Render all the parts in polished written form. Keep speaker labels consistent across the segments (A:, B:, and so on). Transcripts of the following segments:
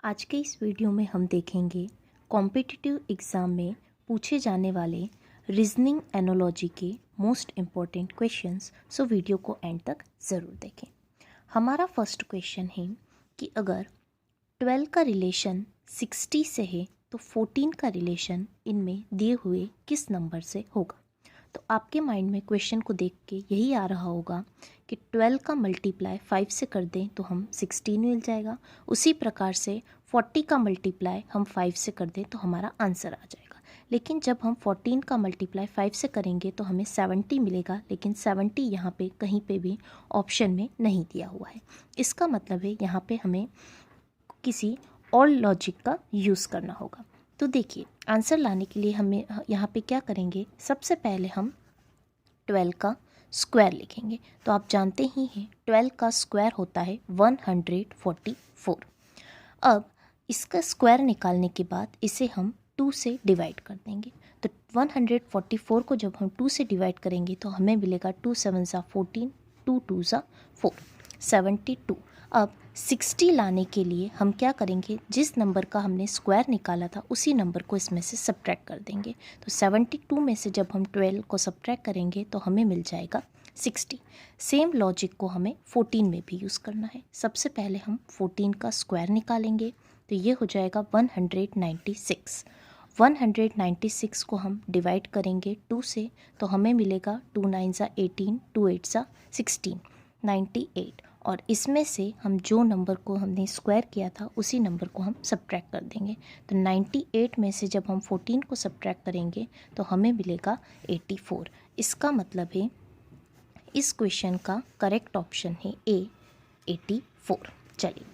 A: आज के इस वीडियो में हम देखेंगे कॉम्पिटिटिव एग्ज़ाम में पूछे जाने वाले रीजनिंग एनोलॉजी के most important questions. So video को एंड तक ज़रूर देखें। हमारा फर्स्ट क्वेश्चन है कि अगर 12 का रिलेशन 60 से है तो 14 का रिलेशन इनमें दिए हुए किस नंबर से होगा। तो आपके माइंड में क्वेश्चन को देख के यही आ रहा होगा कि 12 का मल्टीप्लाई 5 से कर दें तो हम 16 मिल जाएगा। उसी प्रकार से 40 का मल्टीप्लाई हम 5 से कर दें तो हमारा आंसर आ जाएगा। लेकिन जब हम 14 का मल्टीप्लाई 5 से करेंगे तो हमें 70 मिलेगा, लेकिन 70 यहाँ पे कहीं पे भी ऑप्शन में नहीं दिया हुआ है। इसका मतलब है यहाँ पे हमें किसी और लॉजिक का यूज़ करना होगा। तो देखिए, आंसर लाने के लिए हमें यहाँ पे क्या करेंगे, सबसे पहले हम 12 का स्क्वायर लिखेंगे। तो आप जानते ही हैं 12 का स्क्वायर होता है 144। अब इसका स्क्वायर निकालने के बाद इसे हम 2 से डिवाइड कर देंगे। तो 144 को जब हम 2 से डिवाइड करेंगे तो हमें मिलेगा 2 7 ज़ा 14, 2 2 ज़ा 4, 72। अब 60 लाने के लिए हम क्या करेंगे, जिस नंबर का हमने स्क्वायर निकाला था उसी नंबर को इसमें से सब्ट्रैक्ट कर देंगे। तो 72 में से जब हम 12 को सब्ट्रैक्ट करेंगे तो हमें मिल जाएगा 60। सेम लॉजिक को हमें 14 में भी यूज़ करना है। सबसे पहले हम 14 का स्क्वायर निकालेंगे तो ये हो जाएगा 196। 196 को हम डिवाइड करेंगे 2 से तो हमें मिलेगा 2 9 ज़ा 18, 2 8 ज़ा 16, 98। और इसमें से हम जो नंबर को हमने स्क्वायर किया था उसी नंबर को हम सब्ट्रैक्ट कर देंगे। तो 98 में से जब हम 14 को सब्ट्रैक्ट करेंगे तो हमें मिलेगा 84। इसका मतलब है इस क्वेश्चन का करेक्ट ऑप्शन है ए, 84। चलिए,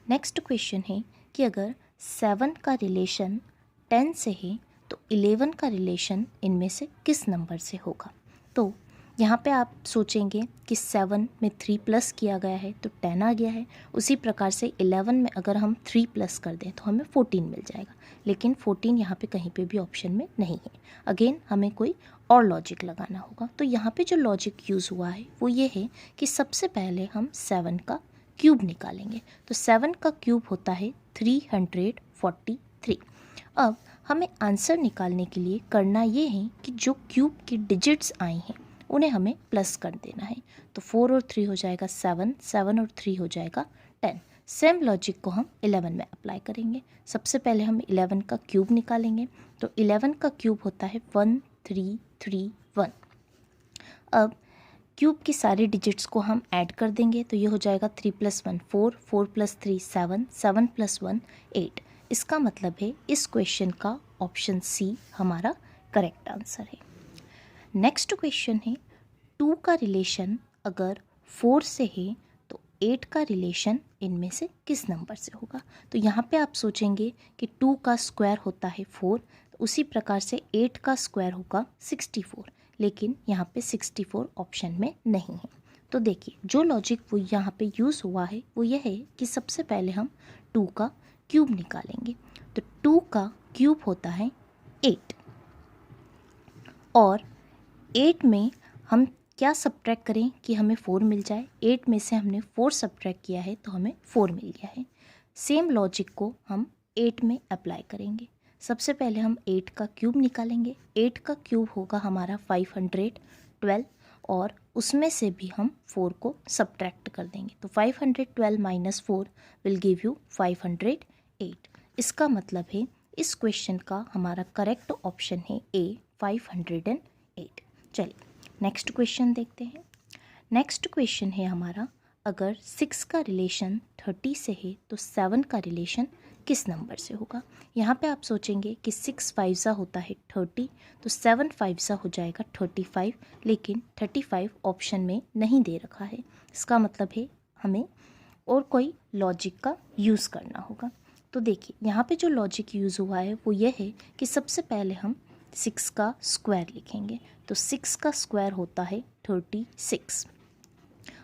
A: नेक्स्ट क्वेश्चन है कि अगर 7 का रिलेशन 10 से है तो 11 का रिलेशन इनमें से किस नंबर से होगा। तो यहाँ पे आप सोचेंगे कि 7 में 3 प्लस किया गया है तो 10 आ गया है। उसी प्रकार से 11 में अगर हम 3 प्लस कर दें तो हमें 14 मिल जाएगा, लेकिन 14 यहाँ पे कहीं पे भी ऑप्शन में नहीं है। अगेन हमें कोई और लॉजिक लगाना होगा। तो यहाँ पे जो लॉजिक यूज़ हुआ है वो ये है कि सबसे पहले हम 7 का क्यूब निकालेंगे। तो 7 का क्यूब होता है 343। अब हमें आंसर निकालने के लिए करना ये है कि जो क्यूब की डिजिट्स आई हैं उन्हें हमें प्लस कर देना है। तो 4 और 3 हो जाएगा 7, 7 और 3 हो जाएगा 10। सेम लॉजिक को हम 11 में अप्लाई करेंगे। सबसे पहले हम 11 का क्यूब निकालेंगे। तो 11 का क्यूब होता है 1331। अब क्यूब की सारी डिजिट्स को हम ऐड कर देंगे तो ये हो जाएगा 3 + 1 4, 4 + 3 7, 7 + 1 8। इसका मतलब है इस क्वेश्चन का ऑप्शन सी हमारा करेक्ट आंसर है। नेक्स्ट क्वेश्चन है 2 का रिलेशन अगर 4 से है तो 8 का रिलेशन इनमें से किस नंबर से होगा। तो यहाँ पे आप सोचेंगे कि 2 का स्क्वायर होता है 4, तो उसी प्रकार से 8 का स्क्वायर होगा 64, लेकिन यहाँ पे 64 ऑप्शन में नहीं है। तो देखिए, जो लॉजिक वो यहाँ पे यूज़ हुआ है वो ये है कि सबसे पहले हम 2 का क्यूब निकालेंगे। तो 2 का क्यूब होता है 8, और 8 में हम क्या सब्ट्रैक्ट करें कि हमें 4 मिल जाए। 8 में से हमने 4 सब्ट्रैक्ट किया है तो हमें 4 मिल गया है। सेम लॉजिक को हम 8 में अप्लाई करेंगे। सबसे पहले हम 8 का क्यूब निकालेंगे। 8 का क्यूब होगा हमारा 512, और उसमें से भी हम 4 को सब्ट्रैक्ट कर देंगे। तो 512 - 4 विल गिव यू 508। इसका मतलब है इस क्वेश्चन का हमारा करेक्ट ऑप्शन है ए, 508। चलिए, नेक्स्ट क्वेश्चन देखते हैं। नेक्स्ट क्वेश्चन है हमारा, अगर 6 का रिलेशन 30 से है तो 7 का रिलेशन किस नंबर से होगा। यहाँ पे आप सोचेंगे कि 6 5 ज़ा होता है 30, तो 7 5 ज़ा हो जाएगा 35, लेकिन 35 ऑप्शन में नहीं दे रखा है। इसका मतलब है हमें और कोई लॉजिक का यूज़ करना होगा। तो देखिए, यहाँ पे जो लॉजिक यूज़ हुआ है वो ये है कि सबसे पहले हम 6 का स्क्वायर लिखेंगे। तो 6 का स्क्वायर होता है 36।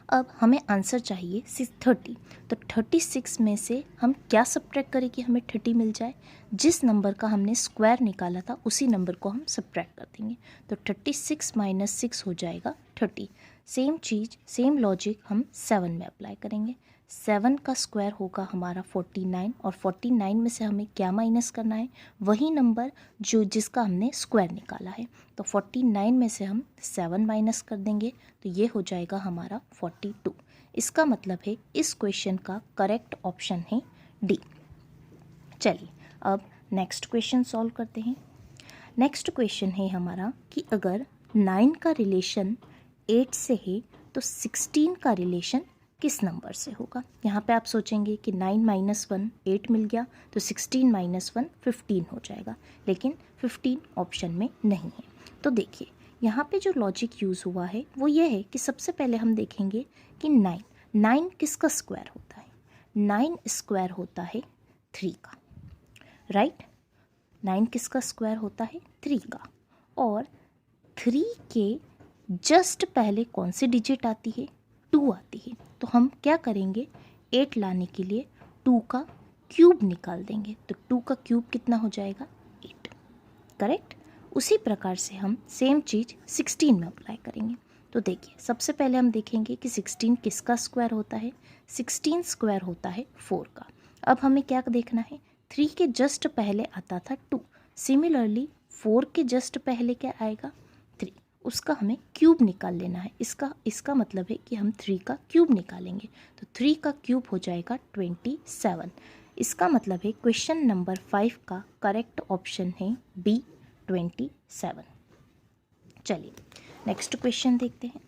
A: अब हमें आंसर चाहिए 30। तो 36 में से हम क्या सब्ट्रैक्ट करें कि हमें 30 मिल जाए। जिस नंबर का हमने स्क्वायर निकाला था उसी नंबर को हम सब्ट्रैक्ट कर देंगे। तो 36 - 6 हो जाएगा 30। सेम चीज़, सेम लॉजिक हम 7 में अप्लाई करेंगे। 7 का स्क्वायर होगा हमारा 49 और 49 में से हमें क्या माइनस करना है, वही नंबर जो जिसका हमने स्क्वायर निकाला है। तो 49 में से हम 7 माइनस कर देंगे तो ये हो जाएगा हमारा 42। इसका मतलब है इस क्वेश्चन का करेक्ट ऑप्शन है डी। चलिए अब नेक्स्ट क्वेश्चन सॉल्व करते हैं। नेक्स्ट क्वेश्चन है हमारा कि अगर 9 का रिलेशन 8 से है तो 16 का रिलेशन किस नंबर से होगा। यहाँ पे आप सोचेंगे कि 9 माइनस 1 8 मिल गया तो 16 माइनस 1 15 हो जाएगा, लेकिन 15 ऑप्शन में नहीं है। तो देखिए यहाँ पे जो लॉजिक यूज़ हुआ है वो ये है कि सबसे पहले हम देखेंगे कि 9 किसका स्क्वायर होता है। 9 स्क्वायर होता है 3 का, राइट। 9 किसका स्क्वायर होता है 3 का, और 3 के जस्ट पहले कौन सी डिजिट आती है 2 आती है। तो हम क्या करेंगे 8 लाने के लिए 2 का क्यूब निकाल देंगे, तो 2 का क्यूब कितना हो जाएगा 8, करेक्ट। उसी प्रकार से हम सेम चीज़ 16 में अप्लाई करेंगे। तो देखिए सबसे पहले हम देखेंगे कि 16 किसका स्क्वायर होता है। 16 स्क्वायर होता है 4 का। अब हमें क्या देखना है, 3 के जस्ट पहले आता था 2, सिमिलरली 4 के जस्ट पहले क्या आएगा 3, उसका हमें क्यूब निकाल लेना है। इसका मतलब है कि हम 3 का क्यूब निकालेंगे, तो 3 का क्यूब हो जाएगा 27। इसका मतलब है क्वेश्चन नंबर 5 का करेक्ट ऑप्शन है बी 27। चलिए नेक्स्ट क्वेश्चन देखते हैं।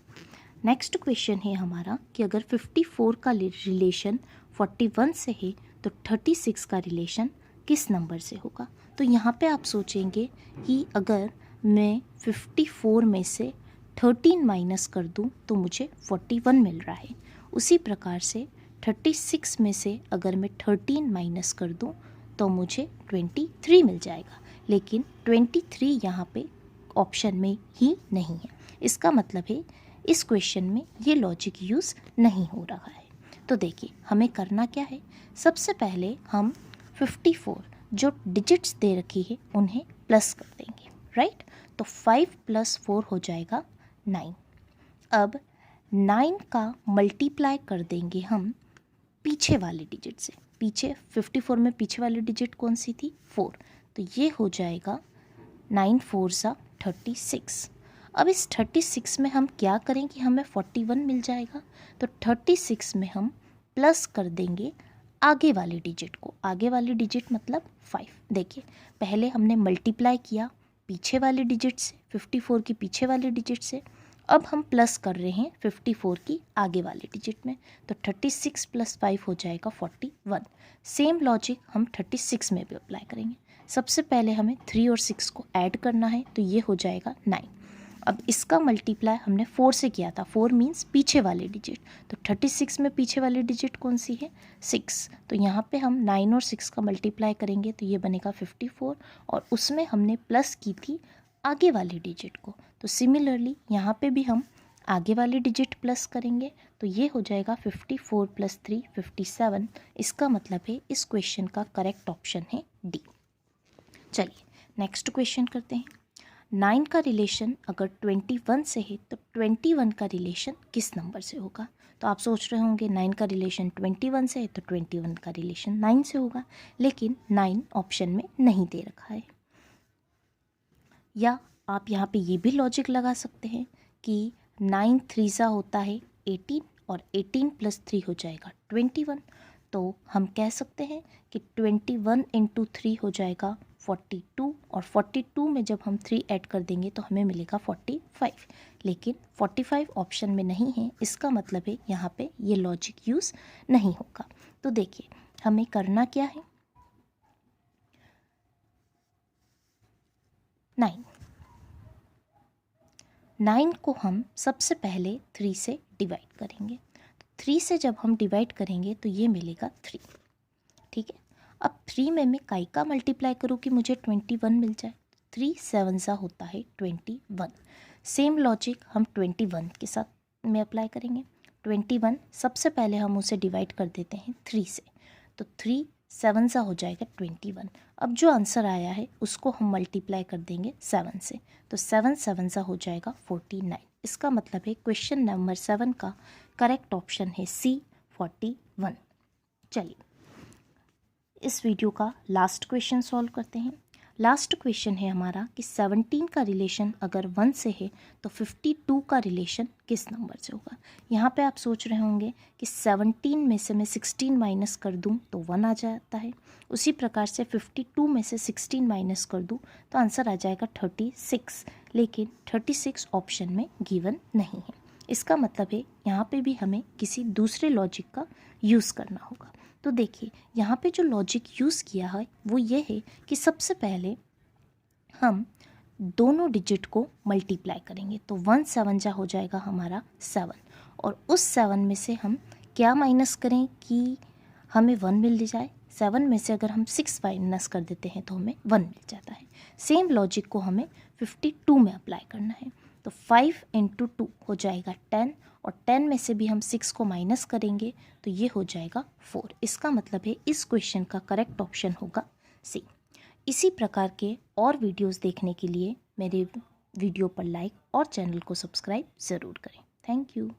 A: नेक्स्ट क्वेश्चन है हमारा कि अगर 54 का रिलेशन 41 से है तो 36 का रिलेशन किस नंबर से होगा। तो यहाँ पे आप सोचेंगे कि अगर मैं 54 में से 13 माइनस कर दूँ तो मुझे 41 मिल रहा है। उसी प्रकार से 36 में से अगर मैं 13 माइनस कर दूँ तो मुझे 23 मिल जाएगा, लेकिन 23 यहाँ पे ऑप्शन में ही नहीं है। इसका मतलब है इस क्वेश्चन में ये लॉजिक यूज़ नहीं हो रहा है। तो देखिए हमें करना क्या है, सबसे पहले हम 54 जो डिजिट्स दे रखी है उन्हें प्लस कर देंगे, राइट। तो 5 + 4 हो जाएगा 9। अब 9 का मल्टीप्लाई कर देंगे हम पीछे वाले डिजिट से। पीछे 54 में पीछे वाली डिजिट कौन सी थी 4, तो ये हो जाएगा 9 4 सा 36। अब इस 36 में हम क्या करेंगे, हमें 41 मिल जाएगा, तो 36 में हम प्लस कर देंगे आगे वाली डिजिट को। आगे वाली डिजिट मतलब 5। देखिए पहले हमने मल्टीप्लाई किया पीछे वाली डिजिट से, 54 की पीछे वाली डिजिट से, अब हम प्लस कर रहे हैं 54 की आगे वाली डिजिट में, तो 36 + 5 हो जाएगा 41। सेम लॉजिक हम 36 में भी अप्लाई करेंगे। सबसे पहले हमें 3 और 6 को ऐड करना है, तो ये हो जाएगा 9। अब इसका मल्टीप्लाई हमने 4 से किया था, 4 मीन्स पीछे वाली डिजिट, तो 36 में पीछे वाली डिजिट कौन सी है 6, तो यहाँ पे हम 9 और 6 का मल्टीप्लाई करेंगे तो ये बनेगा 54, और उसमें हमने प्लस की थी आगे वाली डिजिट को, तो सिमिलरली यहाँ पे भी हम आगे वाली डिजिट प्लस करेंगे, तो ये हो जाएगा 54 + 3 57। इसका मतलब है इस क्वेश्चन का करेक्ट ऑप्शन है डी। चलिए नेक्स्ट क्वेश्चन करते हैं। 9 का रिलेशन अगर 21 से है तो 21 का रिलेशन किस नंबर से होगा। तो आप सोच रहे होंगे 9 का रिलेशन 21 से है तो 21 का रिलेशन 9 से होगा, लेकिन 9 ऑप्शन में नहीं दे रखा है। या आप यहाँ पे ये भी लॉजिक लगा सकते हैं कि 9 3 सा होता है 18, और 18 + 3 हो जाएगा 21, तो हम कह सकते हैं कि 21 × 3 हो जाएगा 42, और 42 में जब हम 3 ऐड कर देंगे तो हमें मिलेगा 45, लेकिन 45 ऑप्शन में नहीं है। इसका मतलब है यहाँ पे ये लॉजिक यूज़ नहीं होगा। तो देखिए हमें करना क्या है, 9 को हम सबसे पहले 3 से डिवाइड करेंगे। तो 3 से जब हम डिवाइड करेंगे तो ये मिलेगा 3, ठीक है। अब 3 में मैं काई का मल्टीप्लाई करूँ कि मुझे 21 मिल जाए, 3 7 सा होता है 21। सेम लॉजिक हम 21 के साथ में अप्लाई करेंगे। 21 सबसे पहले हम उसे डिवाइड कर देते हैं 3 से, तो 3 7 सा हो जाएगा 21। अब जो आंसर आया है उसको हम मल्टीप्लाई कर देंगे 7 से, तो 7 7 सा हो जाएगा 49। इसका मतलब है क्वेश्चन नंबर 7 का करेक्ट ऑप्शन है सी 49। 1। चलिए इस वीडियो का लास्ट क्वेश्चन सॉल्व करते हैं। लास्ट क्वेश्चन है हमारा कि 17 का रिलेशन अगर 1 से है तो 52 का रिलेशन किस नंबर से होगा। यहाँ पे आप सोच रहे होंगे कि 17 में से मैं 16 माइनस कर दूँ तो 1 आ जाता है, उसी प्रकार से 52 में से 16 माइनस कर दूँ तो आंसर आ जाएगा 36। लेकिन 36 ऑप्शन में गिवन नहीं है। इसका मतलब है यहाँ पे भी हमें किसी दूसरे लॉजिक का यूज़ करना होगा। तो देखिए यहाँ पे जो लॉजिक यूज़ किया है वो ये है कि सबसे पहले हम दोनों डिजिट को मल्टीप्लाई करेंगे तो 1 7 जा हो जाएगा हमारा 7, और उस 7 में से हम क्या माइनस करें कि हमें 1 मिल जाए। 7 में से अगर हम 6 माइनस कर देते हैं तो हमें 1 मिल जाता है। सेम लॉजिक को हमें 52 में अप्लाई करना है। तो 5 × 2 हो जाएगा 10, और 10 में से भी हम 6 को माइनस करेंगे तो ये हो जाएगा 4। इसका मतलब है इस क्वेश्चन का करेक्ट ऑप्शन होगा सी। इसी प्रकार के और वीडियोस देखने के लिए मेरे वीडियो पर लाइक और चैनल को सब्सक्राइब ज़रूर करें। Thank you.